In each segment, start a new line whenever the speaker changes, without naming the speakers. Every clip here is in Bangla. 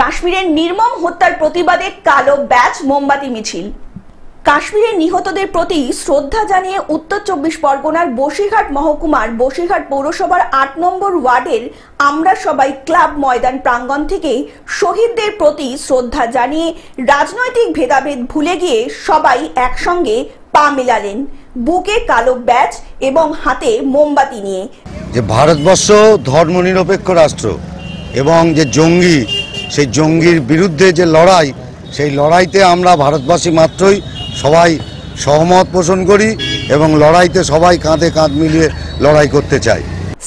কাশ্মীরের নির্মম হত্যার প্রতিবাদে কালো ব্যাচ মোমবাতি মিছিল। কাশ্মীরের নিহতদের প্রতি শ্রদ্ধা জানিয়ে উত্তর 24 পরগনার বসিরহাট মহকুমার বসিরহাট পৌরসভার 8 নম্বর ওয়ার্ডের আমরা সবাই ক্লাব ময়দান প্রাঙ্গণ থেকে শহীদদের প্রতি শ্রদ্ধা জানিয়ে রাজনৈতিক ভেদাভেদ ভুলে গিয়ে সবাই একসঙ্গে পা মেলালেন, বুকে কালো ব্যাচ এবং হাতে মোমবাতি নিয়ে।
যে ভারতবর্ষ ধর্মনিরপেক্ষ রাষ্ট্র এবং যে জঙ্গি, সেই জঙ্গির বিরুদ্ধে যে লড়াই, সেই লড়াইতে আমরা ভারতবাসী মাত্রই সবাই সহমত পোষণ করি এবং লড়াইতে সবাই কাঁধে কাঁধ মিলিয়ে লড়াই করতে চাই।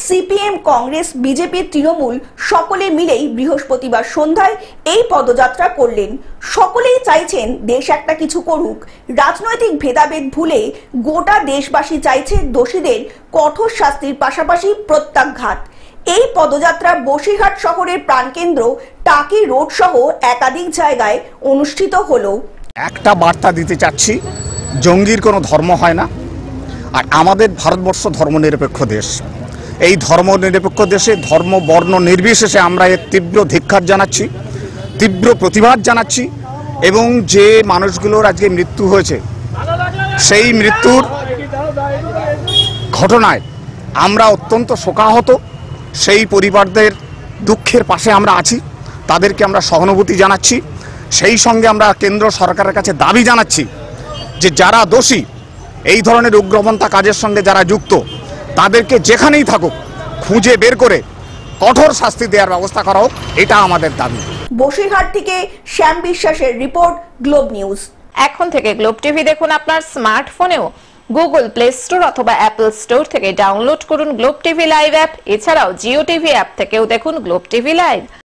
সিপিএম, কংগ্রেস, বিজেপি, তৃণমূল সকলে মিলেই বৃহস্পতিবার সন্ধ্যায় এই পদযাত্রা করলেন। সকলেই চাইছেন দেশ একটা কিছু করুক। রাজনৈতিক ভেদাভেদ ভুলে গোটা দেশবাসী চাইছে দোষীদের কঠোর শাস্তির পাশাপাশি প্রত্যাঘাত। এই পদযাত্রা বসিরহাট শহরের প্রাণকেন্দ্র টাকি রোড সহ একাধিক জায়গায় অনুষ্ঠিত হলো।
একটা বার্তা দিতে চাচ্ছি, জঙ্গির কোনো ধর্ম হয় না, আর আমাদের ভারতবর্ষ ধর্মনিরপেক্ষ দেশ। এই ধর্মনিরপেক্ষ দেশে ধর্ম বর্ণ নির্বিশেষে আমরা এর তীব্র ধিক্কার জানাচ্ছি, তীব্র প্রতিবাদ জানাচ্ছি এবং যে মানুষগুলোর আজকে মৃত্যু হয়েছে সেই মৃত্যুর ঘটনায় আমরা অত্যন্ত শোকাহত। সেই পরিবারদের দুঃখের পাশে আমরা আছি, তাদেরকে আমরা সহানুভূতি জানাচ্ছি। সেই সঙ্গে আমরা কেন্দ্র সরকারের কাছে দাবি জানাচ্ছি যে যারা দোষী, এই ধরনের উগ্রপন্থা কাজের সঙ্গে যারা যুক্ত, তাদেরকে যেখানেই থাকুক খুঁজে বের করে কঠোর শাস্তি দেওয়ার ব্যবস্থা করা হোক, এটা আমাদের দাবি।
বসিরহাট থেকে শ্যাম বিশ্বাসের রিপোর্ট, গ্লোব নিউজ।
এখন থেকে গ্লোব টিভি দেখুন আপনার স্মার্টফোনেও। গুগল প্লে স্টোর অথবা অ্যাপল স্টোর থেকে ডাউনলোড করুন গ্লোব টিভি লাইভ অ্যাপ। এছাড়াও জিও টিভি অ্যাপ থেকেও দেখুন গ্লোব টিভি লাইভ।